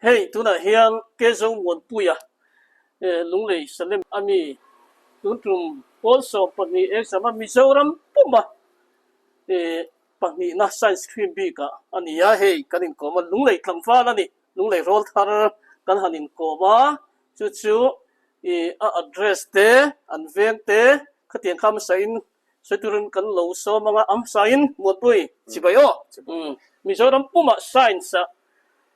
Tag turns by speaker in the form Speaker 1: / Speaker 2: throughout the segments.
Speaker 1: hey tu na hian ke zo mon puya lung lei salem ami tu tum also pani exam Mizoram puma pani na science stream bi ka ani ya hey kanin ko ma lung lei tlamfa na ni lung lei rol thar kan hanin ko ba chu chu address te an veng te khatian kham sain seturun kan lo so mga am sain mon pui chibayo Mizoram puma science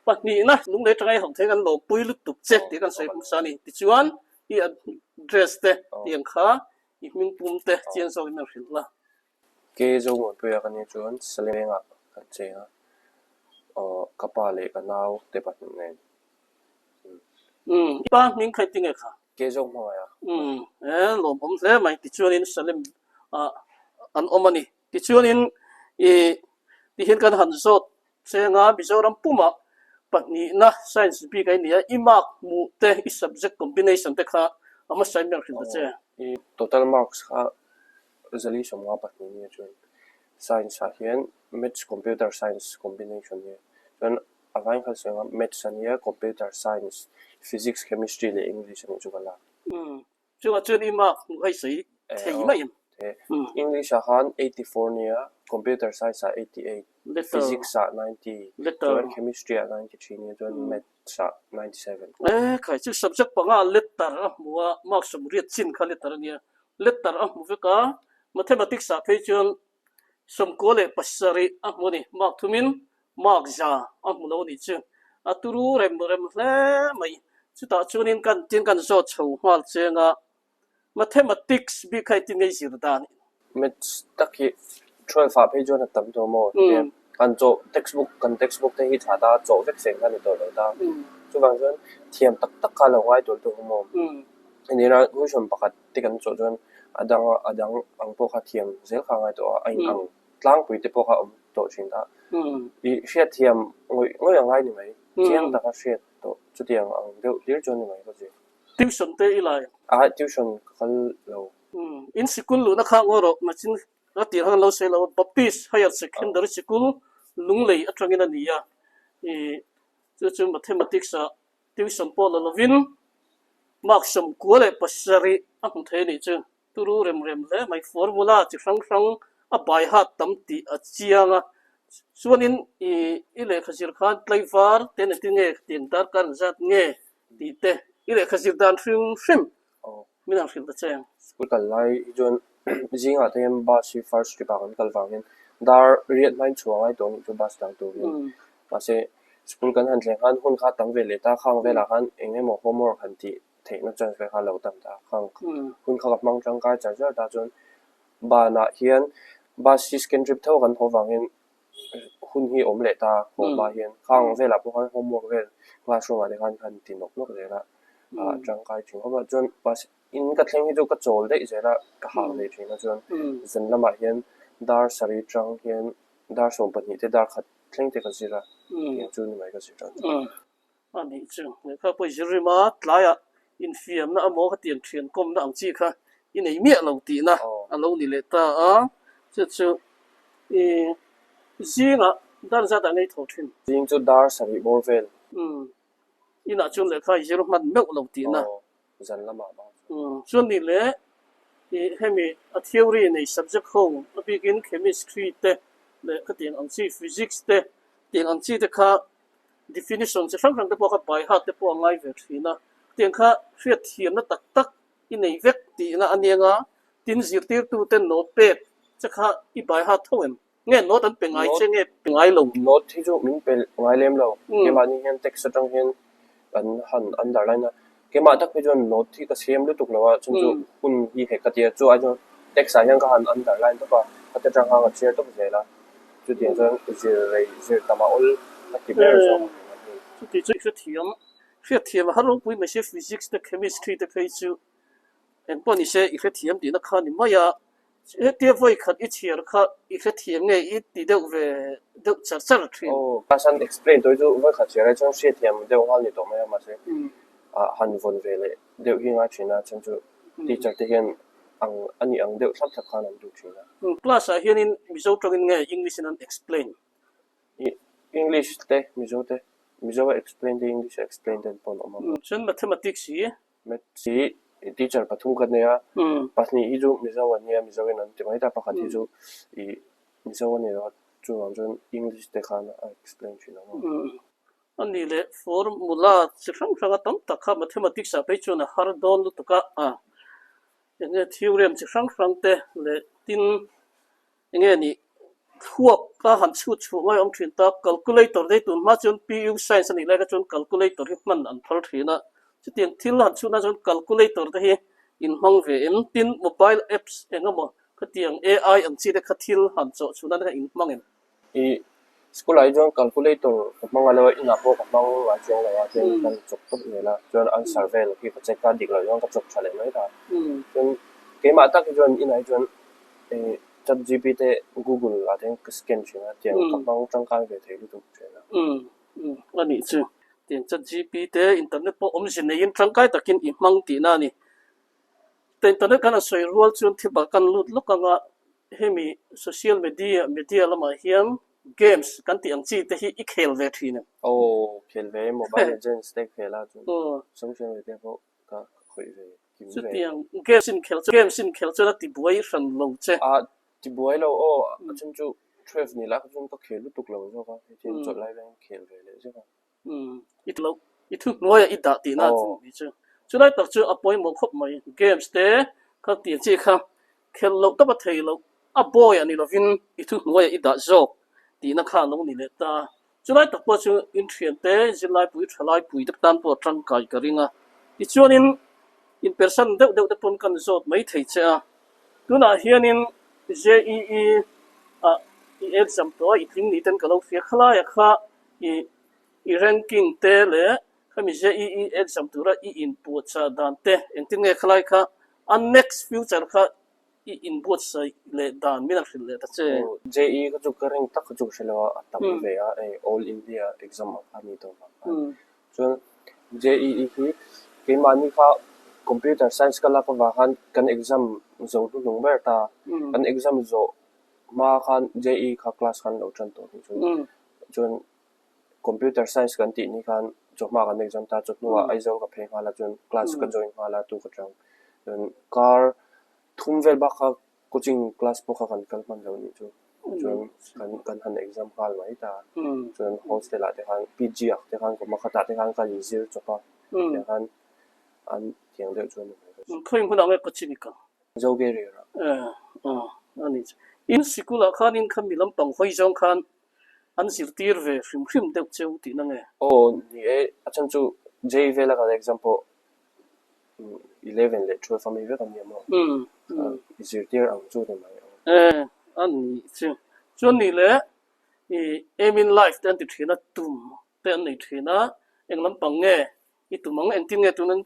Speaker 1: pani na lung lei tangai hong the kan lo pui lu tuk che ti kan sai sa ni ti chuan I address te tiang kha I min pum te chian so in rin la
Speaker 2: ke zo mo pe ka ni chuan salenga ka chenga kapa le ka naw te pat ne
Speaker 1: pa min khai ting e kha
Speaker 2: ke zo mo ya
Speaker 1: lo bom se mai ti chuan in salem an omani ti chuan in ti hin kan han zot chenga Mizoram puma pani na science bi kai nia imak mu te I subject combination te kha ama sai mer rin che
Speaker 2: I total marks kha resolution nga pat ni chuan science ha hian maths computer science combination ni chuan avain kha senga maths ania computer science physics chemistry le english ni chukala
Speaker 1: chuan chuan imak ai sei thei mai
Speaker 2: English han 84 nia computer science 88 physics 90 chuan chemistry 93 nia chuan maths 97
Speaker 1: khai chu subject panga letter muwa mark som riat chin kha letter nia letter mu veka mathematics a phei chuan som ko le pasari moni mark thumin mark ja mu lo ni chu aturu rem hle mai chu ta chunin kan tin kan zo chho hmal chenga mathematics bi khai tin nei sir dan
Speaker 2: maths taki 12 fa page on tam to mo kan cho textbook te hi thada cho vek seng kan to lo da chu bang jon thiam tak ka lo wai to mo ni na hu shom pakat ti kan cho jon adang ang po kha thiam zel kha ngai to ai ang tlang pui te po kha to chin da I hriat thiam ngoi angai ni mai chiang da ka hriat to chu tiang ang deu lir jon ni mai ko ji
Speaker 1: tuition te ilai
Speaker 2: tuition khal lo
Speaker 1: in school lu na kha ngoro machin ati hang lo se lo baptist higher secondary school lunglei atangina niya chu mathematics a tuition po lo lovin mark som kuale pasari ang the ni chu turu rem le mai formula chi sang a bai hat tam ti a chianga suanin ile khasir khan tlaifar ten tinge tin tar kan zat nge ti te ile khasir dan film minang fil ta chang
Speaker 2: school kal lai jon jinga them ba si first trip an kal wangin dar riat line chuang ai ton chu bas tang tu ma se school kan han thleng han hun kha tam ve le ta khang ve la han enge mo homework han ti theina chan ve kha lo tam ta khang hun kha mang tang ka cha cha ta jon ba na hian ba si scan trip tho kan ho wangin hun hi om le ta ho ba hian khang ve la po han homework ve classroom a le han ti nok nok le la tang kai chung ho ba jon ba in ka thleng hi chu ka chol de zera ka hang le thina chuan zan lama hian dar sari tang hian dar som pani te dar khat thleng te ka zira ya chu ni mai ka zira
Speaker 1: ani chu ne kha po jiri ma tlaya in fiam na amo kha tian thian kom na ang chi kha in ei me lo ti na alo ni le ta chu zinga dan za da nei tho thin
Speaker 2: jing chu dar sari borvel
Speaker 1: ina chu le kha jiri man me lo ti na
Speaker 2: zan lama ba
Speaker 1: chuan ni le hemi a theory nei subject home a begin chemistry te le khatian ang chi physics te tiang ang chi te kha definition che sang te po kha bai ha te po ngai ve thina tiang kha hriat thiam na tak in nei vek ti na anianga tin zir tir tu ten no pe che kha I bai ha thoem nge no tan pe ngai che nge pe ngai lo
Speaker 2: not hi chu min pe ngai lem lo ke ma ni hian text atang hian an han underline ke ma tak pe jon not thi ka sem lu tuk lawa chun chu hun hi he ka tia chu a jo text a hian ka han underline to pa ata tang ha share to je la chu tiang jon je tama ol la ki ber so
Speaker 1: chu ti chu hriat thiam ha lo pui ma se physics te chemistry te phei chu en po ni se I hriat thiam ti na kha ni maya te voi khat I chiar kha I hriat thiam nge I ti deuh ve deuh char thrin
Speaker 2: pasan explain to chu voi khat chiar chang hriat thiam deuh hal ni to ma ma se han von ve le deuh hi nga china chan chu teacher te hian ani ang deuh thap thap khan an du china
Speaker 1: plus a hian in mizo tongin nge English an explain
Speaker 2: English te mizo te mizo explain the English explain den pon oma
Speaker 1: chuan mathematics hi
Speaker 2: met si teacher pathum kan nia
Speaker 1: mm
Speaker 2: pasni hi chu mizo ania mizo en an ti mai ta pakhat hi chu I mizo ani ro chu ang chun English te khan explain china ma
Speaker 1: ani le formula chi hrang hrang tam tak kha mathematics a pe chuna har don lu tuka a enge theorem chi hrang hrang te le tin enge ni thuak ka han chu chu mai om thin ta calculator dei tun ma chun pu science ani le ka chun calculator hi man an thar thina chi tiang thil han chu na chun calculator te hi in hmang ve in tin mobile apps engamo ka tiang AI ang chi de kha thil han cho chu na in hmang en
Speaker 2: I school ai jong calculator mang ala ina po ka mang wa jong la chen kan chok tok ne la chon an survey la ki ka check ka dik la jong ka chok chale mai ta chon ke ma ta ki jon ina jon chat gpt google la den ka scan china tiang ka mang chang ka ve thei lu tu chena
Speaker 1: ani chu tiang chat gpt internet po om sin nei in tangkai takin I hmang ti na ni te internet kana soi rual chun thi ba kan lut lokanga hemi social media lama hiam games kan ti ang chi te hi I khel ve thina
Speaker 2: oh khel ve mobile legends te khela chu
Speaker 1: oh
Speaker 2: social media po ka khoi ve kim
Speaker 1: chu
Speaker 2: ve
Speaker 1: tiang games in khel chu la ti buai ran lo che
Speaker 2: a ti boy lo o achun chu 12 ni la ka chun ka khelu tuk lo zo ka tin chot lai ben khel ve le je ka
Speaker 1: it lo it thu noya I da ti na chu ni chu chu lai tak chu apoi mo khop mai games te ka ti chi kha khel lo ta ba thei lo a boy ani lo vin I thu noya I da zo ti na kha lo ni le ta chu lai tak po chu in thian te zilai pui thalai pui tak tan po tang kai ka ringa ti chuan in person de pon kan zot mai thei cha tuna hianin JEE a I exam to I thing ni ten ka lo fia khala ya kha I ranking te le khami JEE exam tura I input cha dan te engtin nge khlai kha an next future kha I input sai le dan min a khil le ta che
Speaker 2: JE ka chu ka ring tak ka chu shelo atam ve a all india exam ani to so JEE hi ke mani kha computer science ka la ka wa khan kan exam zo tu lung ber ta kan exam zo ma khan JEE kha class khan lo chan to chu chun computer science kan ti ni khan chokma kan exam ta chotnuwa aizo ka phe khala chun class ka join khala tu ka chang chun car thum vel ba kha coaching class po kha kan kalman lo ni chu chun kan han exam khal mai ta chun hostel ate khan PG ak te khan ko ma khata te khan ka zir chopa te khan an tiang de chun
Speaker 1: khoim khuna me pachini ka
Speaker 2: zo ge re ra
Speaker 1: ani in sikula khan in kham milam pang hoi jong khan an sir tir ve hrim deuh cheu ti na nge
Speaker 2: oh ni achan chu J vela ka example 11 le 12 ami ve kan ni mo zir tir ang chu de mai
Speaker 1: ani chu ni le aim in life dan ti thina tum te an nei thina englam pang nge I tumang engtin nge tunan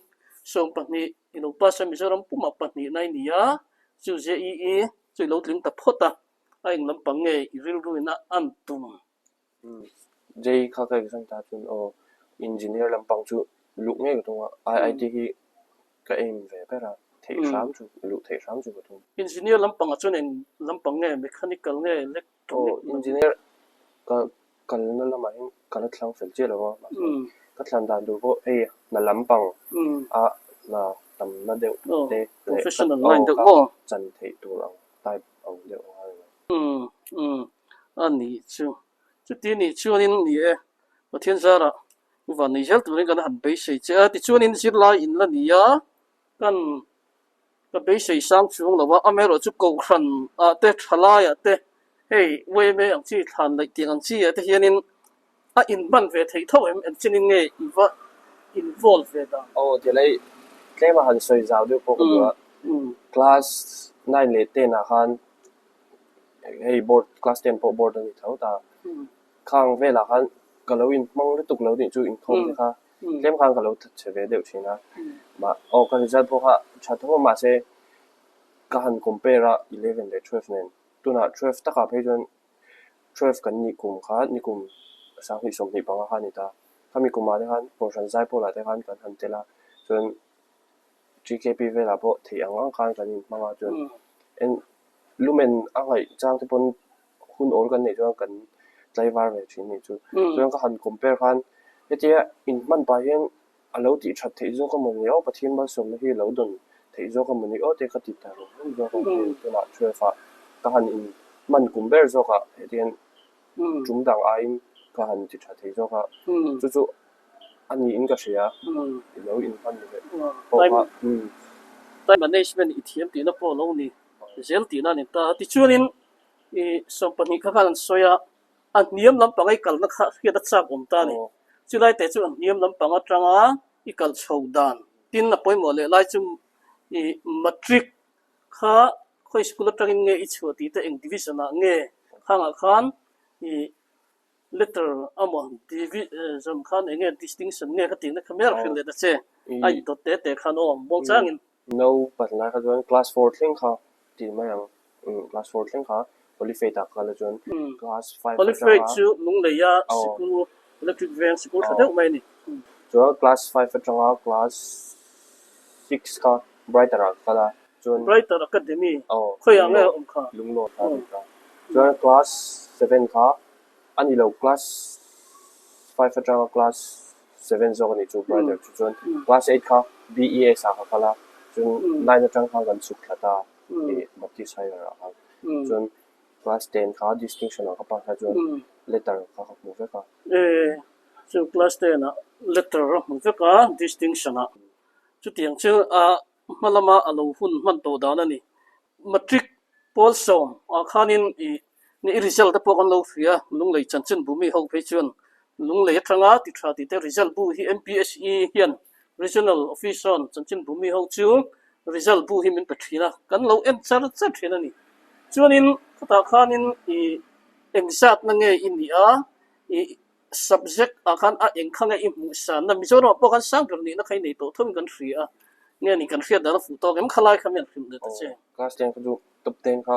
Speaker 1: song pahni ino pa sa mizoram puma pahni nai nia chu JEE chu lo tling ta phota a englam pang nge I ril ruina an tum
Speaker 2: J kha ka exam ta chun o engineer lampang chu lu nge ko IIT hi ka aim ve pera thei sam chu lu thei sam chu ko
Speaker 1: engineer lampang a chun en lampang nge mechanical nge electronic
Speaker 2: engineer ka kalna lama hin kala thlang fel che lo ka thlan dan du bo na lampang a na tam na de te
Speaker 1: professional line de mo
Speaker 2: chan thei tu ang type ang de
Speaker 1: ani chu ti ni chuanin ni pathian zara van ni hel turin kan han be sei cha ti chuanin sir lai in la nia kan ka be sei sang chung lawa amero chu ko khran a te thala ya te hey we me ang chi than lai tiang ang chi te hianin a in ban ve thei tho em chinin nge iwa involve ve da
Speaker 2: te lai tlema han soi zaw du ko ko class 9 le 10 na khan board class 10 po board ni thau ta khang ve la khan kalowin mong le tuk lo ni chu in thong kha tlem khang kalo che ve deu china ma ka result po kha chatho ma se ka han compare 11 le 12 nen tuna 12 ta ka phe jon 12 kan ni kum kha ni kum sa hi som ni panga kha ni ta khami kuma de khan portion zai po la de khan kan han tela chon GKP ve la po thi ang khan kan ni manga chon en lumen angai chang te pon hun ol kan nei jo kan tlai war ve chin ni chu chon ka han compare khan cái gì in man bài hiện alo ti chat thấy do cái mình nhớ bắt thiên mà sống thì lâu đồn thấy do cái mình nhớ thì cái tít rồi do cái cái là chơi phá cái hành in man cũng bé do cái thì chúng ta ai cái hành ti chat thấy do cái chú anh in cái gì à lâu in man như vậy
Speaker 1: time management ithiam ti na po lo ni zel ti na ni ta ti chuanin som pani kha kan soya an niam lam pangai kal na kha hi da chak ta ni chulai te chu niam lam panga tanga I kal chhodan tin na poimo le lai chu matric kha khoi school atangin nge I chuati te eng division a nge khanga khan letter amo zam khan enge distinction nge ka tin na khamer khil le da che ai to te khan om bong changin
Speaker 2: no but like a class 4 thing kha ti ma yang class 4 thing kha qualify ta kha la jon class 5
Speaker 1: qualify chu lung le ya school electric van school thadeu mai ni
Speaker 2: jo class 5 atanga class 6 kha brighter kala jon
Speaker 1: brighter academy khoi ang om kha
Speaker 2: lung lo ta jo class 7 kha ani lo class 5 atanga class 7 zo ni chu brighter chu jon class 8 kha BES a khala jon 9 atanga kha gan suk khata bapti sai ra kha jon class 10 kha distinction ka pa kha jon letter kha mu ve ka
Speaker 1: so class 10 na letter mu ve ka distinction a chu tiang chu malama alo hun man to da na ni matric pol som a khanin ni result ta pok an lo fia lung lei chan chen bumi ho pe chuan lung lei thanga ti tha ti te result bu hi MPSE hian regional office on chan chen bumi ho chu result bu hi min pathina kan lo en char thina ni chuanin khata khanin exam na nge in ni a subject a khan a eng khanga I mu san na mizoro po kan sang ni na khai nei to thum kan hri a nge ni kan hriat da fu to gem khalai khamen khim de ta che
Speaker 2: class 10 ka ju top 10 ka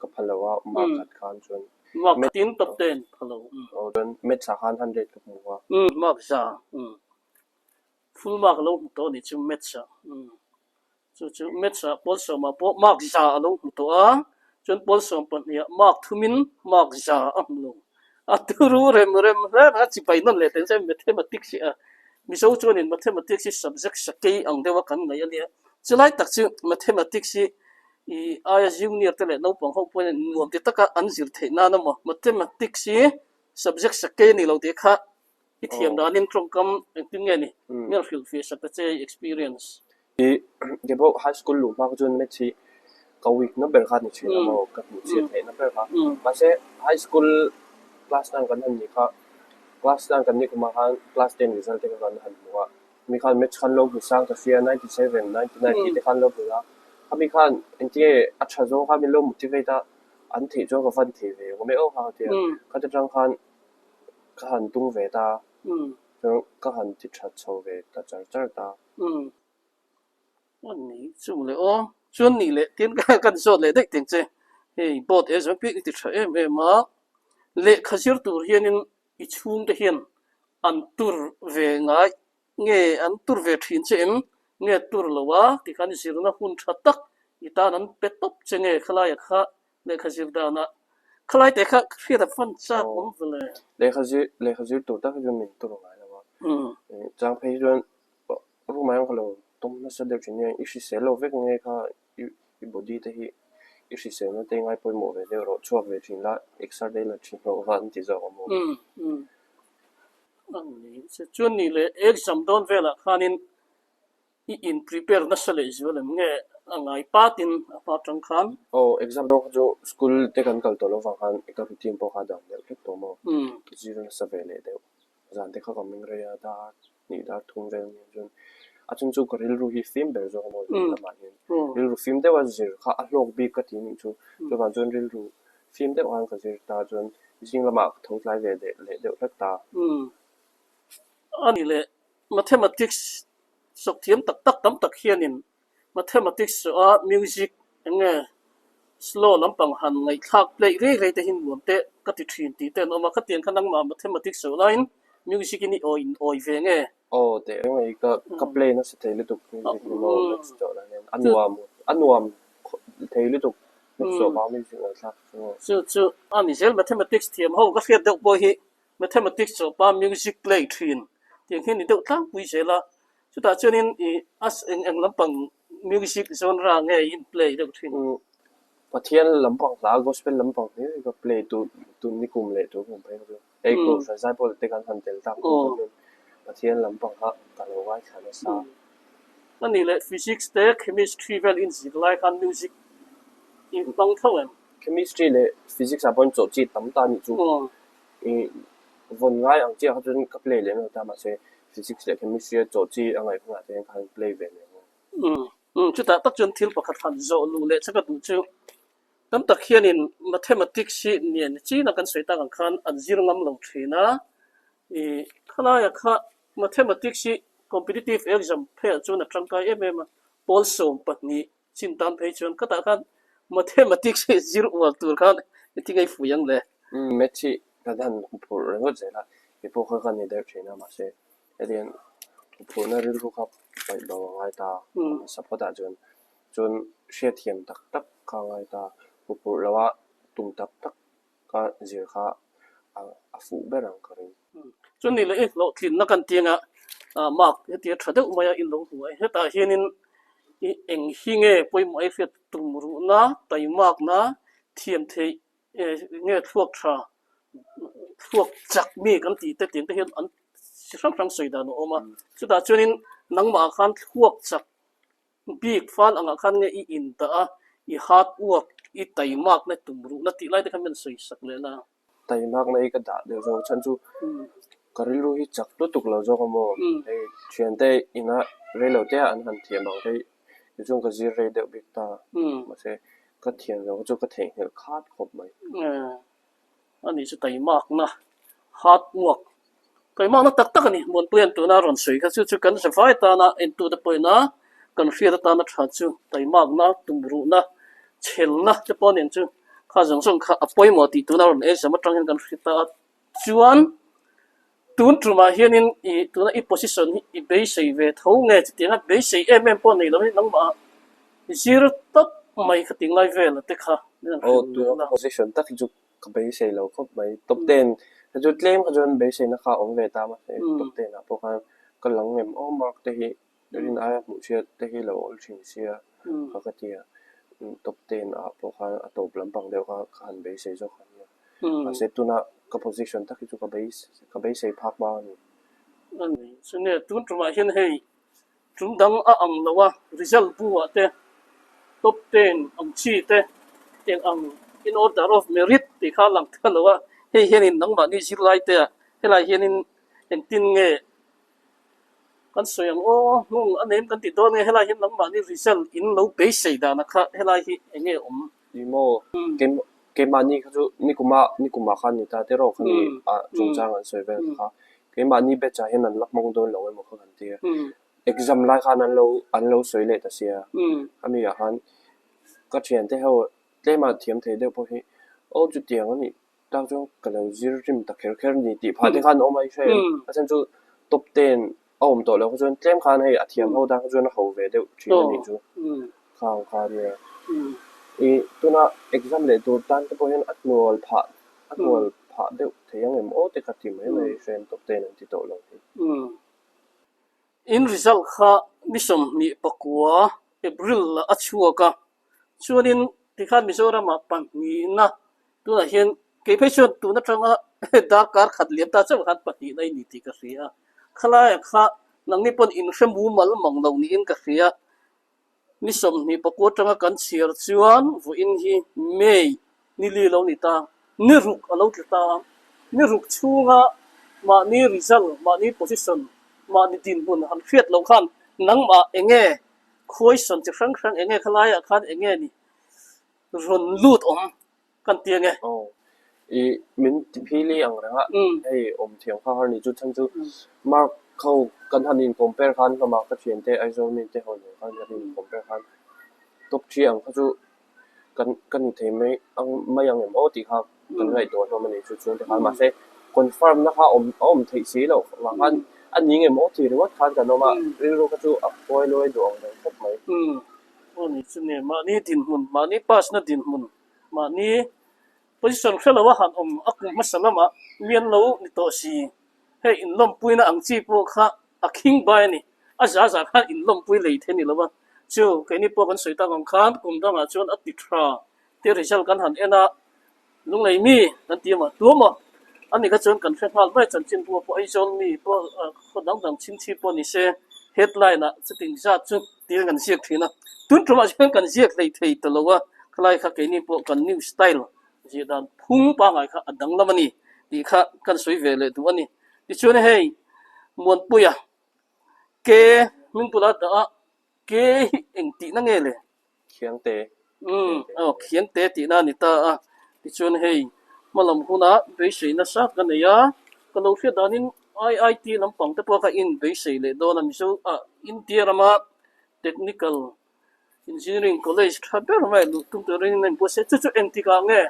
Speaker 2: ka phalawa ma khat khan chun
Speaker 1: ma tin top 10 phalo
Speaker 2: don met sa khan 100 ka mu wa
Speaker 1: ma sa full mark lo to ni chu met sa chu met sa pol so ma po mark sa lo to a chun pol so pan ya mark thumin mark sa am lo aturu rem ha chi pai non le ten se mathematics a mi so chuan in mathematics subject sakei ang dewa kan ngai ali chulai tak chu mathematics aya junior te le no pang ho point nuam te taka an zir the na na mo mathematics subject sakei ni lo te kha I thiam da nin trong kam tin nge ni mer feel fe sa ta che experience
Speaker 2: ke bo high school lu ma chun met chi ka week na ber kha ni chi na mo ka mu chi the na ber kha ma se high school class 9 kan han ni kha class 9 kan ni kuma khan class 10 result te kan han wa mi khan met khan lo bu sang ta sia 97 99 te khan lo bu la ha mi khan en ti acha zo kha mi lo motivate an thi zo ka fan thi ve ko me o kha ti ka ta jang khan ka han tung ve ta ka han ti chat chho ve ta char ta
Speaker 1: วันนี้จุเลยอ๋อชวนนี่แหละที่กันสดเลยได้ถึงเจ้เฮ้ยบอดเอสพีติดเอ็มมาเละขจิรตัวเฮียนินอิชุงเดียนอันตุรเวงไงเงอันตุรเวทินเจมเงตุรละวะที่กันสิรนะหุ่นชัดตักอีตานั้นเป็ดตบเจงเงขลายข้าเละขจิรดานะขลายแต่ข้าเพียงแต่ฟันจ้าผมเลย
Speaker 2: เละขจิรตัวตั้งจนมีตัวไงแล้ววะจางเพย์จนรู้ไหมว่าเราต้มน่าจะเดี๋ยวนี้อีกสิ่งเสร็จเราเวกไงค่ะอีบอดี้ที่อีกสิ่งเสร็จนั่นเองไงพอหมดเลยเดี๋ยวเราชอบเวทีละอีกสักเดือนละชิ้นเราวันที่จะเอาหมด
Speaker 1: อันนี้ชวนนี่เลยเอ็กซัมโดนเวลาข้านินอินพรีเพร์นั่นเลยจวนเงี้ยไงป้าตินป้าจังขัน
Speaker 2: exam เราก็สกูลเด็กกันกัลตัวเราฟังกันอีกรูทีมพอขาดเดี๋ยวเล็กตัวมั้งจีนสเปรย์เดี๋ยวอาจารย์เด็กเขาก็มิงเรียดานี่ดาทุ่งเวลนี่จนอาจารย์จูก็เรียนรู้ฮิฟิล์มเบอร์จงมั้งละมันเรียนรู้ฟิล์มเดี๋ยวว่าจะข้าอัลโลกบีก็ทีนี้จูกันจนเรียนรู้ฟิล์มเดี๋ยวว่าก็จะตาจนจริงละมันทุ่งไล่เวเดี๋ยวเล็กตา
Speaker 1: อันนี้เลย mathematics สุดที่มันตักตักเขียนิน mathematics music ยังไง slow ลำปังหันไงทัก play เรื่อยๆแต่หินรวมเตะก็ติดทีนตีเตะออกมาขัดเตียงขันนั่งมา mathematics อะไร music นี่โอยเวงไง
Speaker 2: เดี๋ยวยังไงก็ play นั่นสิเทลิตุก music นี่มันเล็กสุดแล้วเนี่ยอันวมเทลิตุกนักสอบ music นะครับ
Speaker 1: ซึ่งอันนี้เซล mathematics เทียมเขาก็เรียนเด็กบ่อย mathematics สอบ music play ทีน tiếng hiền thì đâu tăng quý sẽ là chúng ta cho nên as anh làm bằng music genre nghe in play được thì
Speaker 2: và thiên lắm bằng lá gospel lắm bằng thế cái play tu ni cùng lệ tu cùng phải rồi ai cũng phải giải bol đểกันhành tel tăng và thiên lắm bằng ha cả lâu quá khá là xa
Speaker 1: นั่นนี่แหละ physics แต่ chemistry เวลอินสิไลคัน music อีกต้องเท่าไหร่
Speaker 2: chemistry เลย physics อ่ะบนโจทย์จีตั้มตานี่จูวันง่ายอังเจ้าเขาจะกับ play เลยนะแต่มาเช่ physics เลย chemistry โจทย์จีอะไรพวกนั้นจะการ play ไปเลย
Speaker 1: จุดตักจนทิ้งประคัดหันโจลูเละสักดูจูตั้มตักเขียนิน mathematics เนี่ยจีนักกันสวยต่างกันอันจีรงงลงทีนะข้าราชการ mathematics competitive exam เพื่อจนนักจังกายมาพอลส่งปัตนี้ชินตันเพจจนก็แต่กัน mathematics จีรงวัลตัวกันที่ไงฟูยังเลย
Speaker 2: เมชิก็ดันพูดเรื่องก็เจ๋งละที่พวกเขากันนี่เดินเทรนมาเช่เดี๋ยวพูดนั่นเรื่องครับไปบอกว่าไงตาสัพพะจนเชียเทียมตักข้างไงตาพูดแล้วว่าตุ้งตักก็เจี๋ยข้าฟูเบรังกัน
Speaker 1: จนนี่เลยเราทิ้งนักกันเตียงมากเดี๋ยวถ้าเด็กมาอินลงหัวเฮ้ยแต่เห็นเองหิ้งไปหมายเฟตตุ่มรู้นะแต่มากนะเทียมเทเนี่ยพวกชาพวกจักมีกันตีแต่เตียงแต่เห็นอันช่างสวยดานออกมาสุดท้ายจนนี่นังมาคันพวกจักบีกฟันอังคันเนี่ยอินตาฮาร์ดวอร์กไตมากเนี่ยตุ่มรู้นะตีไล่แต่คำเป็นสวยสักเลยนะ
Speaker 2: ไตมากในกระดาษเดี๋ยวเราฉันจูการรู้ฮิจักตุกเราจะก็มองไอ้เชียนได้อินะเรื่องเราเดียอันหันเทียมบางได้อยู่ตรงกับจีเรเดบิกตามาเช่ก็เทียมเราก็จะก็เทียงเห็นคาดครบไหม
Speaker 1: อันนี้จะไตมากนะฮาร์ดวอร์กไตมากนะตักนี่บนเปลี่ยนตัวน่ารอนสวยก็จะกันจะไฟตานะเอ็นตัวเปนะกันเฟียตานะชัดจูไตมากนะตุ่มรู้นะเชลนะจะปนอย่างจูข้าจังส่งข้าอภัยหมดที่ตัวน่ารอนสมัตรังกันเฟียตาจวนตุนทรูมาเฮียนินตัวนั้นpositionเบสเวทเขาเนี่ยจะที่นั่นเบสปนนี่เราไม่ต้องมาซีร์ตับไม่ขัดทิ้งไลฟ์เวลแต่ค่ะ
Speaker 2: ตัวนั้น position ตักจุกกับเบสเราก็ไม่ตบเต้นถ้าจุดเล่มก็จะเป็นเบสนะคะองเวตามาตบเต้นนะพวกเขาก็หลังเงินมาร์กเตะเดี๋ยวนี้นายหมู่เชียเตะเราชิงเชียเขาก็เทียตบเต้นพวกเขาตบลำพังเดียวก็ขันเบสเจ้าขันเนี่ยเสร็จตัวนั้นกับ position ตักจุกกับเบสพักบ้าน
Speaker 1: นั่นนี่ส่วนเนี่ยตุนทรูมาเฮียนให้จุดดังอังแล้วว่า result บัวเตะตบเต้นอังชีเตะเองอัง in order of merit ที่ข้าหลังเท่าแล้วว่าเฮียนินนังบ้านนี่สิไลเตะให้ไลเฮียนินเห็นตินเงกันสวยโอ้ลุงอันนี้กันติดโดนไงให้ไลเฮียนังบ้านนี่ result in เราเบสได้นะคะให้ไลเฮียเงี้ย
Speaker 2: ดีโมเกมนี้เขาจะนี่กูมาขันนี่ตาเตโรขันนี่จงจ้างอันสวยเวลค่ะเกมนี้เบจ่าเห็นนั่นลักมองโดนลงไอ้หมดขันเตียexam ไล่ขันอันเราสวยเลยแต่เสียอันนี้อย่างนั้นก็เทียนที่เขาได้มาเทียมเทเดียวพอที่โอ้จุดเดียวนี่ตาจ้องก็เราจีริมตะเคร์นี่ตีพาที่ขันโอ้ไม่ใช่อาจารย์จูตบเต้นเอาผมตัวแล้วเขาจนเต็มขันให้เทียมเขาดังเขาจนเขาเวเดียวชีวิตนี่จูข้างเนี่ยตัวน่ะ exam เลยตัวตั้งแต่พอเห็นannual ผ่าเดียวที่ยังเอ็มโอแต่กัดทีมให้เลยเฟรนตบเต้นที่โตลงที่
Speaker 1: in result ค่ะมิสมมีปกัวApril ละอัชัวก็ชวนินที่ข้ามิโซรามาปันนี่นะตัวนั้นเห็นเก็บให้ชวนตัวนั้นจังว่าดาร์การขัดเลี้ยงตาเจ้าขัดปฏิในนิติกษีอ่ะขลายค่ะนังนี่เป็นอินเชมูมัลมังเรานี่อินกษีอ่ะมิสมนี่ปกัวจังกันเชียร์ชวนฟูอินฮีเมย์นี่ลีเรานี่ตานี่รุกเราติดตานี่รุกชัวมานี่ result มานี่ position มานี่ดินบุญหันเฟียดเราขันนังมาเองคุยสนจะครั้งเองขลายอ่ะขันเองนี่รุนลูดกันเตียงไง
Speaker 2: มินพี่เลี้ยงนะฮะไอ้เทียงข้าวนี่จุดทั้งจุดมาเขากันทันอินคอมเพลคันเขามาก็เขียนเตไอโซมินเตเขาเนี่ยกันทันอินคอมเพลคันตบเชียงเขาจุกันเทไม่ยังเห็นโอ้ตีครับกันไรตัวเขามันนี่จุดแต่คันมาเซ่คอนเฟิร์มนะคะที่สีเราว่าอันนี้เงี้ยโอ้ตีหรือว่าคันกันออกมาเรื่องก็จุอัพพอยลอยดวงเลยครบไหม
Speaker 1: โอ้นี่สุดเนี่ยมานี่ดินหุ่นมานี่ปัสนะดินหุ่นมานี่position เชื่อว่าหันอักมัสลามะเมียนเรานี่ตัวสี hey in lom pui na ang chi po kha a king bai ni a za za kha in lom pui lei the ni lawa chu ke ni po kan soi ta ngam khan kum da ma chuan a ti thra te result kan han ena lung lei mi nan ti ma tu ma ani ka chuan kan fe hal bai chan chin po po ai zol mi po kho dang dang chin chi po ni se headline na chiting za chu ti kan siak thina tun tuma chuan kan siak lei thei to lawa khlai kha ke ni po kan new style ji dan phung pa ngai kha adang lamani ti kha kan soi ve le tu ani ti chuan hei mon puya ke min pula da ke eng ti na nge le
Speaker 2: khiang te
Speaker 1: khiang te ti na ni ta a ti chuan hei malam huna be sei na sa kan ya kan lo fia danin IIT lampang te po ka in be sei le do na mi so India rama technical engineering college thaber mai lu tum to ring nen po se chu chu eng ti ka nge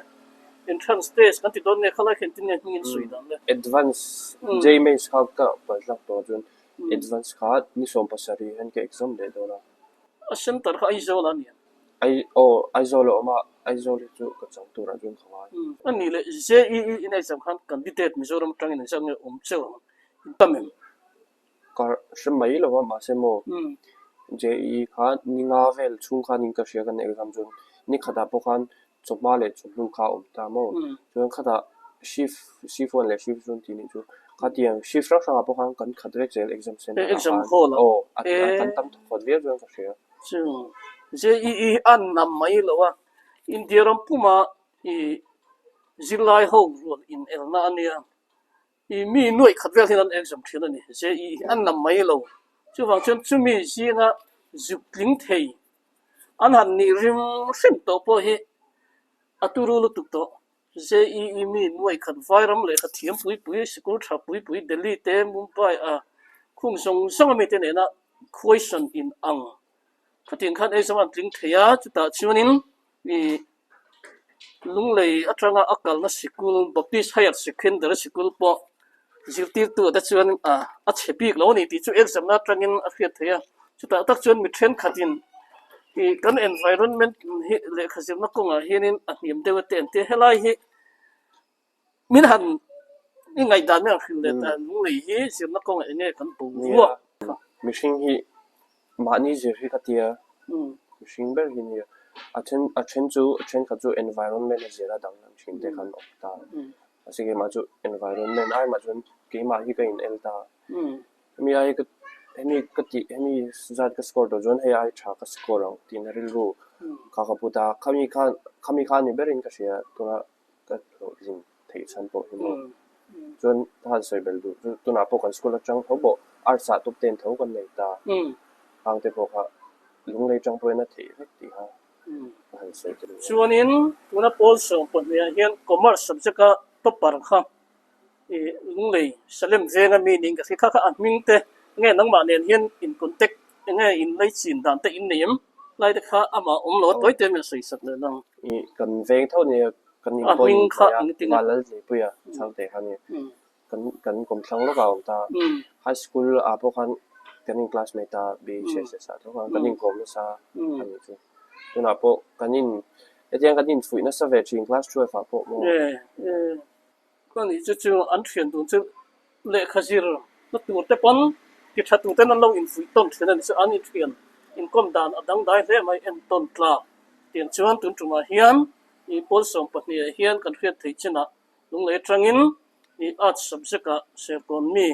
Speaker 1: entrance test kan ti don ne khala khen tin ne ngin sui dan le
Speaker 2: advance JMA scout ka pa lak to jun advance kha ni som pasari han ke exam de do na
Speaker 1: a center kha ai zo la ni
Speaker 2: ai zo lo ma ai zo le chu ka chang tu ra jun khawa
Speaker 1: ani le JEE in exam khan candidate mizoram tang in sang cheu tamem
Speaker 2: kar shmai lo ma se mo JEE kha ni nga vel chung kha ning ka shia kan exam jun ni khada po khan chokma le chulu kha ta mo jun khada shift one le shift jun ti ni chu kha tiang shift ra po khan kan khadre chel exam center
Speaker 1: exam hall
Speaker 2: kan tam khod ve jun ka shia
Speaker 1: chu JEE an nam mai lo wa India ram puma zilai ho rol in elna ania mi noi khatvel hinan exam thina ni JEE an nam mai lo chu wang chen chu mi si na zupling thei an han ni rim sim to po hi aturu lu tuk to JEE mi noi khat vairam le kha thiam pui school tha pui Delhi te Mumbai khung song song mi te ne na question in ang khatin khan exam an tling theya chuta chuanin lunglei atanga akal na school Baptist higher secondary school po zirtir tu da chuan a chepik lo ni ti chu exam na tangin a fiat theya chuta tak chuan mi then khatin kan environment le khazim na konga hianin a hniam dewa te ante helai hi min han ni ngai dan me khil le ta lunglei hi zim na konga enge kan pu wa
Speaker 2: mishing hi mani je hi ka tia mishing ber hi ni a chen kha chu environment a zera dang nam chin te khan ta asige ma chu environment ai ma chun ke ma hi ka in elta mi ai ka hemi zat ka score do jon he ai tha ka score ang tin ril ru ka puta khami khan ni berin ka sia tuna ka jin thei chan po hi mo jon han soi bel du tuna po kan school chang tho bo art sa top 10 tho kan nei ta ang te po kha lung lei chang po na thei ti ha han soi tu
Speaker 1: chuanin tuna pol so po ne hian commerce subject ka topar kha lunglei salem venga meaning ka kha kha ming te nge nang ma nen hian in contact nge in lei chin dan te in nem lai de kha ama lo toi te me sei sak le nang
Speaker 2: kan veng tho ni kan ni po
Speaker 1: ming kha
Speaker 2: ma lal ni pu ya chang te kha ni kan kom thlang lo ba ta high school a po khan kan in classmate ta BHS sa tho kan in kom sa ani chu tuna po kan in etiang kan in fui na sa ve chin class 12 fa po mo
Speaker 1: ko ni chu an thian tu chu le khazir na tur te pon ki thatu te nan lo in fui tom thena ni chu an i thian in kom dan adang dai le mai en ton tla tian chuan tun tuma hian I pol som pahni hian kan hriat thei china lung le tangin I art subject a se kon mi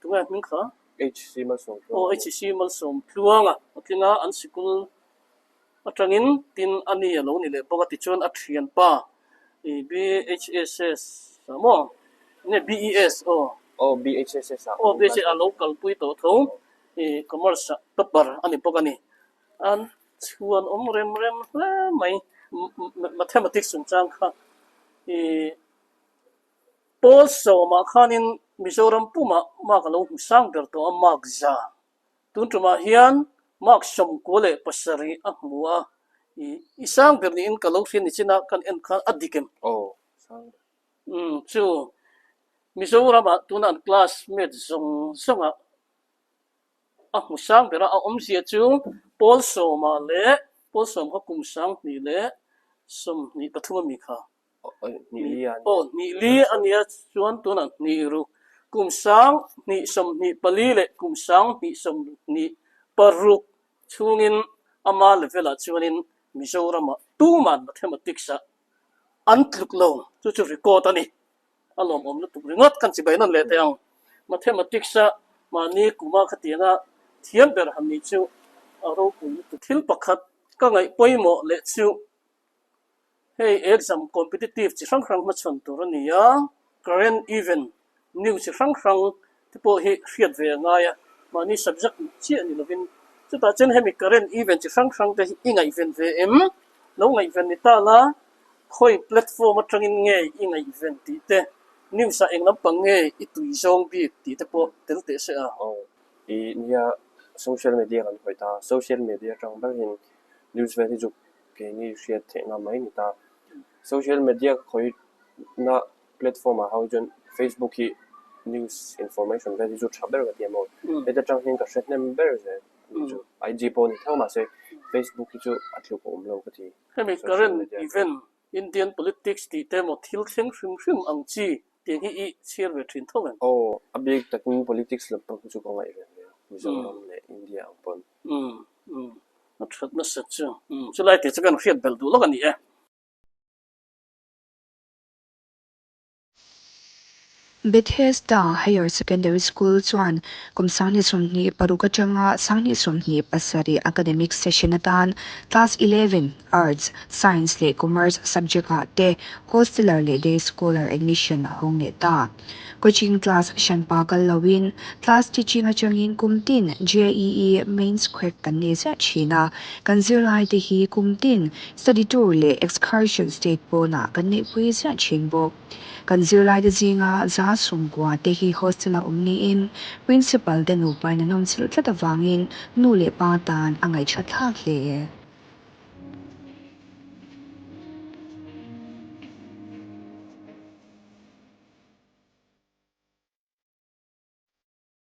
Speaker 1: tunga min kha
Speaker 2: HC mal som
Speaker 1: HC mal som pluanga atlinga an sikul atangin tin ani alo ni le boka ti chuan a thian pa BHSS samo ne BES
Speaker 2: BHSS
Speaker 1: BHS a local pui to tho commerce topper ani pokani an chuan rem mai mathematics sun chang kha pol so ma khanin mizoram puma ma ka lo sang ber to mark za tun tuma hian mark som kole pasari a hmuwa isang ber ni in ka lo fin ni china kan en kha adikem chu mizoram tunan classmate zonga a hmu sang bera a omsia chu pol so ma le pol som ka kum sang ni le som ni pathuma mi kha
Speaker 2: ni li
Speaker 1: ni li ania chuan tunan ni ru kum sang ni som ni pali le kum sang ni som ni paruk chungin ama levela chuanin Mizoram tu man mathematics a antluk lo chu record ani alom om tu ringot kan chibai nan le te ang mathematics a mani kuma khatinga thiam ber hamni chu aro ku tu thil pakhat ka ngai poimo le chu hey exam competitive chi sang ma chon tur ani ya current event news chi sang te po hi riat ve nga ya mani subject chi ani lovin chu ta chen hemi current event chi sang te inga event ve em lo ngai event ni ta la khoi platform atangin nge inga event ti te news a englam pang nge I tui zong bi ti te po tel te se a
Speaker 2: I nia social media kan khoi ta social media tang bar hin news ve ti chu ke ni share the nga mai ni ta social media khoi na platform a how jon Facebook ki news information ve ti chu chaber ga ti mo eta tang hin ka shet number ze chu IG po ni thau ma se Facebook ki chu atlu ko lo ka ti
Speaker 1: hemi current event Indian politics ti te mo thil theng hrim ang chi ti hi I share ve thin thowen
Speaker 2: a big takin politics la pa chu ko ngai ve Mizoram le India pon
Speaker 1: a that na sa chu chu lai te chakan khiat bel du lo kan ni e
Speaker 3: Bethesda Higher Secondary School chuan kumsani somni paruka changa sangni somni pasari academic session atan class 11 arts science le commerce subject te hosteler le day scholar admission hong le ta coaching class shanpa kalawin class teaching achangin kumtin JEE mains crack kanne sa china kanzilai te hi kumtin study tour le excursion state bona kanne pui sa chingbo kanzilai de zinga za sungwa te hi hostela umni in principal de nu pai na nom sil tlatawangin nu le pa tan angai thathak le